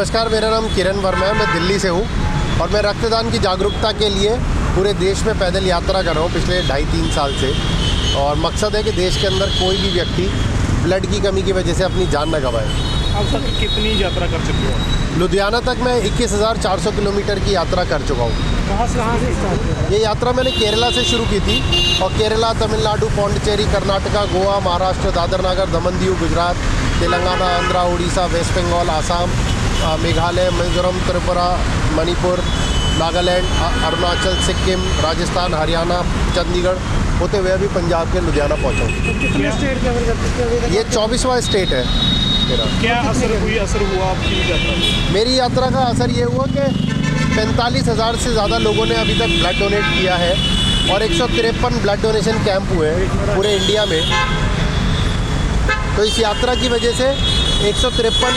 नमस्कार, मेरा नाम किरण वर्मा है। मैं दिल्ली से हूँ और मैं रक्तदान की जागरूकता के लिए पूरे देश में पैदल यात्रा कर रहा हूँ पिछले 2.5-3 साल से। और मकसद है कि देश के अंदर कोई भी व्यक्ति ब्लड की कमी की वजह से अपनी जान न गंवाए। अब तक कितनी यात्रा कर चुके हो? लुधियाना तक मैं 21,400 किलोमीटर की यात्रा कर चुका हूँ। कहाँ से स्टार्ट किया? ये यात्रा मैंने केरला से शुरू की थी और केरला, तमिलनाडु, पौंडीचेरी, कर्नाटका, गोवा, महाराष्ट्र, दादर नगर, दमन दीव, गुजरात, तेलंगाना, आंध्रा, उड़ीसा, वेस्ट बंगाल, आसाम, मेघालय, मिजोरम, त्रिपुरा, मणिपुर, नागालैंड, अरुणाचल, सिक्किम, राजस्थान, हरियाणा, चंडीगढ़ होते हुए अभी पंजाब के लुधियाना पहुँचा हूँ। कितने स्टेट कवर कर चुके हो? ये 24वां स्टेट है मेरा। क्या असर हुआ आपकी यात्रा में? मेरी यात्रा का असर ये हुआ कि 45,000 से ज़्यादा लोगों ने अभी तक ब्लड डोनेट किया है और 153 ब्लड डोनेशन कैंप हुए हैं पूरे इंडिया में। तो इस यात्रा की वजह से 153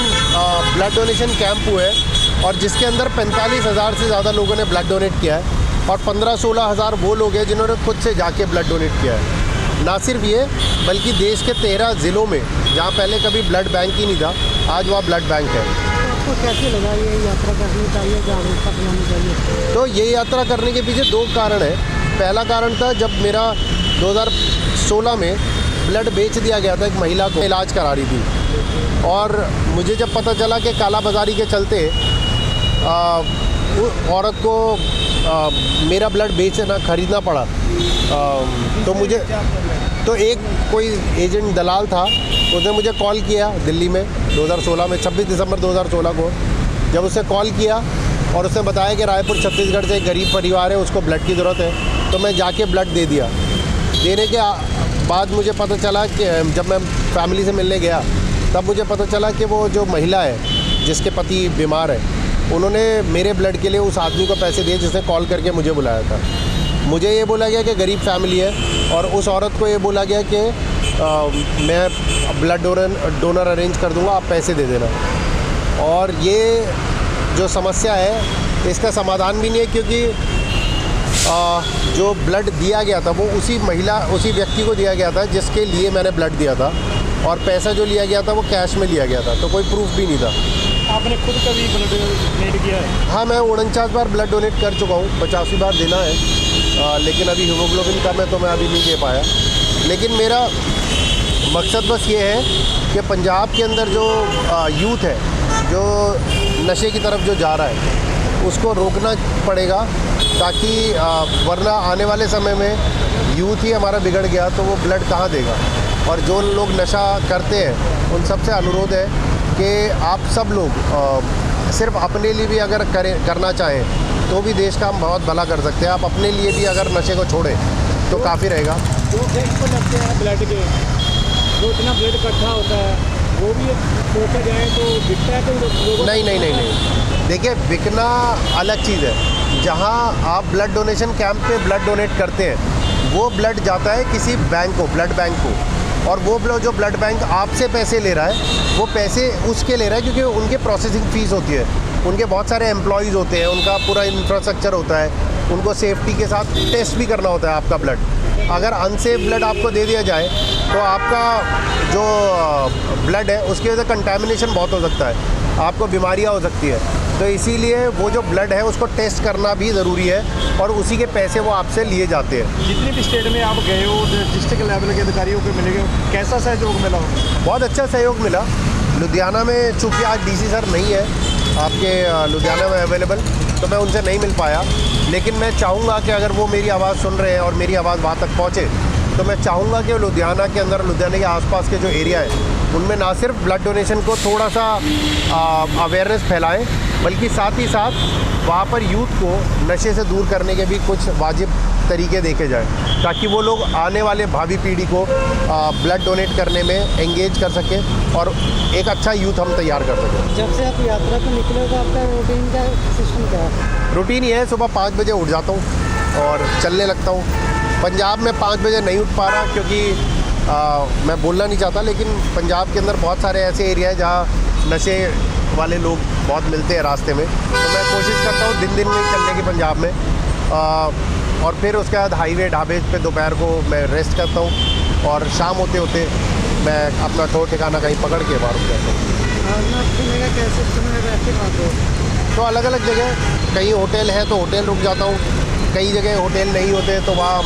ब्लड डोनेशन कैंप हुए हैं और जिसके अंदर 45,000 से ज़्यादा लोगों ने ब्लड डोनेट किया है और 15-16 हज़ार वो लोग हैं जिन्होंने खुद से जाके ब्लड डोनेट किया है। ना सिर्फ ये, बल्कि देश के 13 ज़िलों में जहाँ पहले कभी ब्लड बैंक ही नहीं था, आज वहाँ ब्लड बैंक है। आपको कैसे लगा ये यात्रा करनी चाहिए, जागरूकता फैलानी चाहिए? तो ये यात्रा करने के पीछे 2 कारण हैं। पहला कारण था जब मेरा 2016 में ब्लड बेच दिया गया था एक महिला को, इलाज करा रही थी और मुझे जब पता चला कि काला बाज़ारी के चलते औरत को मेरा ब्लड बेचना खरीदना पड़ा, तो मुझे एक कोई एजेंट दलाल था, उसने मुझे कॉल किया दिल्ली में 2016 में 26 दिसंबर 2016 को। जब उसने कॉल किया और उसने बताया कि रायपुर छत्तीसगढ़ से एक गरीब परिवार है, उसको ब्लड की ज़रूरत है, तो मैं जाके ब्लड दे दिया। देने के बाद मुझे पता चला कि जब मैं फैमिली से मिलने गया तब मुझे पता चला कि वो जो महिला है जिसके पति बीमार है, उन्होंने मेरे ब्लड के लिए उस आदमी को पैसे दिए जिसने कॉल करके मुझे बुलाया था। मुझे ये बोला गया कि गरीब फैमिली है और उस औरत को ये बोला गया कि मैं ब्लड डोनर अरेंज कर दूंगा, आप पैसे दे देना। और ये जो समस्या है इसका समाधान भी नहीं है, क्योंकि जो ब्लड दिया गया था वो उसी व्यक्ति को दिया गया था जिसके लिए मैंने ब्लड दिया था और पैसा जो लिया गया था वो कैश में लिया गया था, तो कोई प्रूफ भी नहीं था। आपने खुद कभी ब्लड डोनेट किया है? हाँ, मैं 49 बार ब्लड डोनेट कर चुका हूँ, 85वीं बार देना है, लेकिन अभी हीमोग्लोबिन कम है तो मैं अभी नहीं दे पाया। लेकिन मेरा मकसद बस ये है कि पंजाब के अंदर जो यूथ है जो नशे की तरफ जो जा रहा है उसको रोकना पड़ेगा, ताकि वरना आने वाले समय में यूथ ही हमारा बिगड़ गया तो वो ब्लड कहाँ देगा। और जो लोग नशा करते हैं उन सबसे अनुरोध है कि आप सब लोग सिर्फ अपने लिए भी अगर करना चाहें तो भी देश का हम बहुत भला कर सकते हैं। आप अपने लिए भी अगर नशे को छोड़ें तो काफ़ी रहेगा। जो कैंप लगते हैं ब्लड के, जो इतना ब्लड इकट्ठा होता है वो भी रोका जाए तो बिकता है तो लोगों? नहीं। देखिए, बिकना अलग चीज़ है। जहाँ आप ब्लड डोनेशन कैंप पे ब्लड डोनेट करते हैं वो ब्लड जाता है किसी बैंक को, ब्लड बैंक को, और वो जो ब्लड बैंक आपसे पैसे ले रहा है वो पैसे उसके ले रहा है क्योंकि उनके प्रोसेसिंग फ़ीस होती है, उनके बहुत सारे एम्प्लॉयज़ होते हैं, उनका पूरा इंफ्रास्ट्रक्चर होता है, उनको सेफ्टी के साथ टेस्ट भी करना होता है आपका ब्लड। अगर अनसेफ ब्लड आपको दे दिया जाए तो आपका जो ब्लड है उसकी वजह से कंटेमिनेशन बहुत हो सकता है, आपको बीमारियां हो सकती है। तो इसीलिए वो जो ब्लड है उसको टेस्ट करना भी ज़रूरी है और उसी के पैसे वो आपसे लिए जाते हैं। जितने भी स्टेट में आप गए हो, डिस्ट्रिक्ट लेवल के अधिकारियों को मिले हो, कैसा सहयोग मिला हो? बहुत अच्छा सहयोग मिला। लुधियाना में चूँकि आज डीसी सर नहीं है आपके लुधियाना में अवेलेबल, तो मैं उनसे नहीं मिल पाया, लेकिन मैं चाहूँगा कि अगर वो मेरी आवाज़ सुन रहे हैं और मेरी आवाज़ वहाँ तक पहुँचे तो मैं चाहूँगा कि लुधियाना के अंदर, लुधियाना के आसपास के जो एरिया है उनमें ना सिर्फ ब्लड डोनेशन को थोड़ा सा अवेयरनेस फैलाएं, बल्कि साथ ही साथ वहाँ पर यूथ को नशे से दूर करने के भी कुछ वाजिब तरीके देखे जाएं, ताकि वो लोग आने वाले भावी पीढ़ी को ब्लड डोनेट करने में एंगेज कर सकें और एक अच्छा यूथ हम तैयार कर सकें। जब से आप यात्रा पर निकले तो आपका रूटीन का सिस्टम क्या है? रूटीन ये है, सुबह 5 बजे उठ जाता हूँ और चलने लगता हूँ। पंजाब में 5 बजे नहीं उठ पा रहा क्योंकि मैं बोलना नहीं चाहता, लेकिन पंजाब के अंदर बहुत सारे ऐसे एरिया हैं जहाँ नशे वाले लोग बहुत मिलते हैं रास्ते में, तो मैं कोशिश करता हूँ दिन में चलने की पंजाब में, और फिर उसके बाद हाईवे ढाबे पे दोपहर को मैं रेस्ट करता हूँ और शाम होते होते मैं अपना ठिकाना कहीं पकड़ के बाहर जाता हूँ। खाना पीने का कैसे समय रहते कहाँ तो? तो अलग अलग जगह, कहीं होटल है तो होटल रुक जाता हूँ, कई जगह होटल नहीं होते तो वहाँ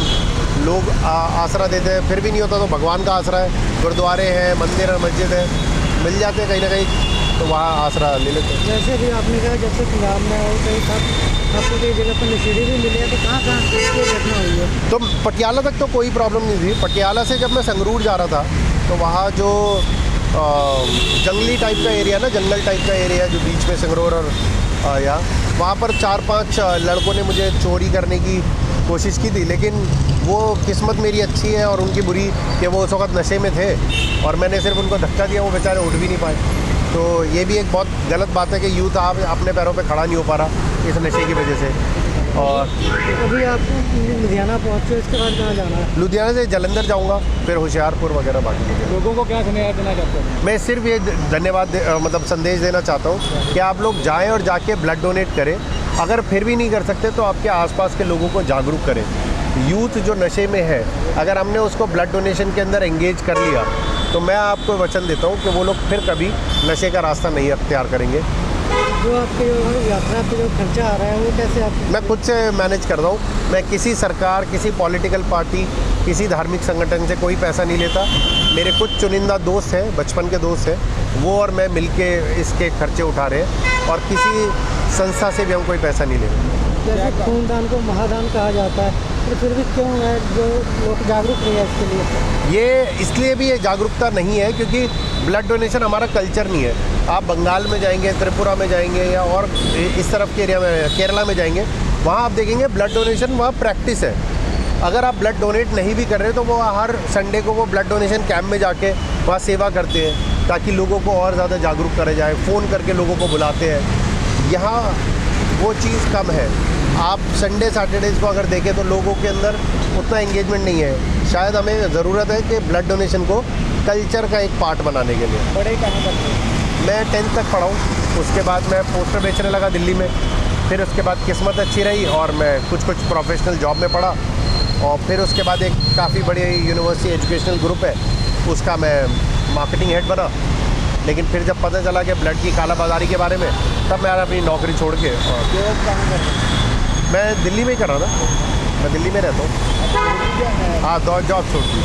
लोग आसरा देते हैं, फिर भी नहीं होता तो भगवान का आसरा है, गुरुद्वारे हैं, मंदिर है, मस्जिद है, मिल जाते हैं कहीं ना कहीं, तो वहाँ आसरा ले लेते हैं। जैसे भी आपने कहा जब से पंजाब में हो कहीं था आपको कई जगह पर नशेड़ी भी मिले हैं, तो कहाँ ये घटना हुई है? तो पटियाला तक तो कोई प्रॉब्लम नहीं थी। पटियाला से जब मैं संगरूर जा रहा था तो वहाँ जो जंगली टाइप का एरिया ना, जंगल टाइप का एरिया जो बीच में संगरूर और या वहाँ पर 4-5 लड़कों ने मुझे चोरी करने की कोशिश की थी, लेकिन वो किस्मत मेरी अच्छी है और उनकी बुरी कि वो उस वक्त नशे में थे और मैंने सिर्फ उनको धक्का दिया, वो बेचारे उठ भी नहीं पाए। तो ये भी एक बहुत गलत बात है कि यूथ आप अपने पैरों पे खड़ा नहीं हो पा रहा इस नशे की वजह से। और अभी आप लुधियाना पहुँचे, इसके बाद कहाँ जाना है? लुधियाना से जलंधर जाऊंगा, फिर होशियारपुर वगैरह बाकी जगह। लोगों को क्या सुनाया देना चाहते हैं? मैं सिर्फ ये मतलब संदेश देना चाहता हूँ कि आप लोग जाएं और जाके ब्लड डोनेट करें। अगर फिर भी नहीं कर सकते तो आपके आसपास के लोगों को जागरूक करें। यूथ जो नशे में है, अगर हमने उसको ब्लड डोनेशन के अंदर एंगेज कर लिया तो मैं आपको वचन देता हूँ कि वो लोग फिर कभी नशे का रास्ता नहीं अख्तियार करेंगे। जो आपके यात्रा पे जो खर्चा आ रहा है वो कैसे आप? मैं खुद से मैनेज करता हूँ। मैं किसी सरकार, किसी पॉलिटिकल पार्टी, किसी धार्मिक संगठन से कोई पैसा नहीं लेता। मेरे कुछ चुनिंदा दोस्त हैं, बचपन के दोस्त हैं, वो और मैं मिलके इसके खर्चे उठा रहे हैं और किसी संस्था से भी हम कोई पैसा नहीं ले रहे। जैसे खूनदान को महादान कहा जाता है, तो फिर भी क्यों है जो लोग जागरूक नहीं है इसके लिए? ये इसलिए भी ये जागरूकता नहीं है क्योंकि ब्लड डोनेशन हमारा कल्चर नहीं है। आप बंगाल में जाएंगे, त्रिपुरा में जाएंगे या और इस तरफ के एरिया में, केरला में जाएंगे, वहाँ आप देखेंगे ब्लड डोनेशन वहाँ प्रैक्टिस है। अगर आप ब्लड डोनेट नहीं भी कर रहे तो वो हर संडे को वो ब्लड डोनेशन कैंप में जाके वहाँ सेवा करते हैं ताकि लोगों को और ज़्यादा जागरूक करा जाए। फ़ोन करके लोगों को बुलाते हैं। यहाँ वो चीज़ कम है। आप संडे सैटरडेज़ को अगर देखें तो लोगों के अंदर उतना एंगेजमेंट नहीं है। शायद हमें ज़रूरत है कि ब्लड डोनेशन को कल्चर का एक पार्ट बनाने के लिए। बड़े कहाँ करते? मैं 10th तक पढ़ा हूँ, उसके बाद मैं पोस्टर बेचने लगा दिल्ली में। फिर उसके बाद किस्मत अच्छी रही और मैं कुछ प्रोफेशनल जॉब में पढ़ा और फिर उसके बाद एक काफ़ी बड़ी यूनिवर्सिटी एजुकेशनल ग्रुप है, उसका मैं मार्केटिंग हेड बना। लेकिन फिर जब पता चला कि ब्लड की कालाबाजारी के बारे में, तब मैं अपनी नौकरी छोड़ के और मैं दिल्ली में ही कर रहा था। मैं दिल्ली में रहता हूँ। हाँ, जॉब छोड़ दी।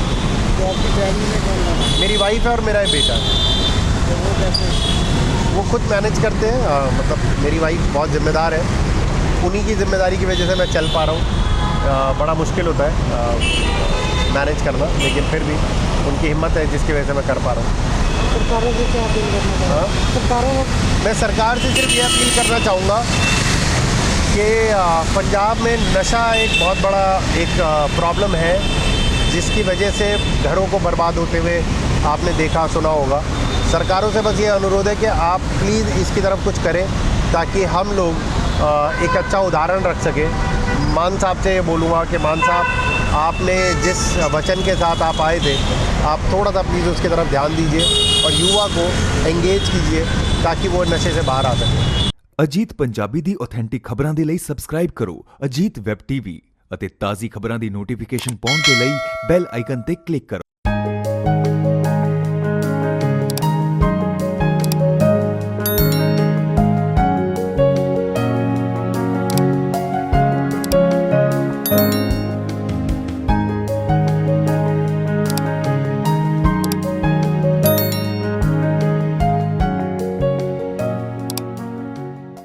तो आपकी फैमिली में कौन है? मेरी वाइफ है और मेरा एक बेटा है। तो वो कैसे? वो खुद मैनेज करते हैं। मतलब मेरी वाइफ बहुत ज़िम्मेदार है, उन्हीं की ज़िम्मेदारी की वजह से मैं चल पा रहा हूँ। बड़ा मुश्किल होता है मैनेज करना, लेकिन फिर भी उनकी हिम्मत है जिसकी वजह से मैं कर पा रहा हूँ। सरकारों से क्या अपील करना चाहते हैं? सरकारों मैं सरकार से सिर्फ ये अपील करना चाहूँगा कि पंजाब में नशा एक बहुत बड़ा एक प्रॉब्लम है, जिसकी वजह से घरों को बर्बाद होते हुए आपने देखा सुना होगा। सरकारों से बस ये अनुरोध है कि आप प्लीज़ इसकी तरफ कुछ करें ताकि हम लोग एक अच्छा उदाहरण रख सकें। मान साहब से ये बोलूँगा कि मान साहब, आपने जिस वचन के साथ आप आए थे, आप थोड़ा सा प्लीज़ उसकी तरफ ध्यान दीजिए और युवा को एंगेज कीजिए ताकि वो नशे से बाहर आ सके। ਅਜੀਤ ਪੰਜਾਬੀ ਦੀ ਆਥੈਂਟਿਕ ਖਬਰਾਂ ਦੇ ਲਈ ਸਬਸਕ੍ਰਾਈਬ ਕਰੋ ਅਜੀਤ ਵੈਬ ਟੀਵੀ ਅਤੇ ਤਾਜ਼ੀ ਖਬਰਾਂ ਦੀ ਨੋਟੀਫਿਕੇਸ਼ਨ ਪਾਉਣ ਦੇ ਲਈ ਬੈਲ ਆਈਕਨ ਤੇ ਕਲਿੱਕ ਕਰੋ।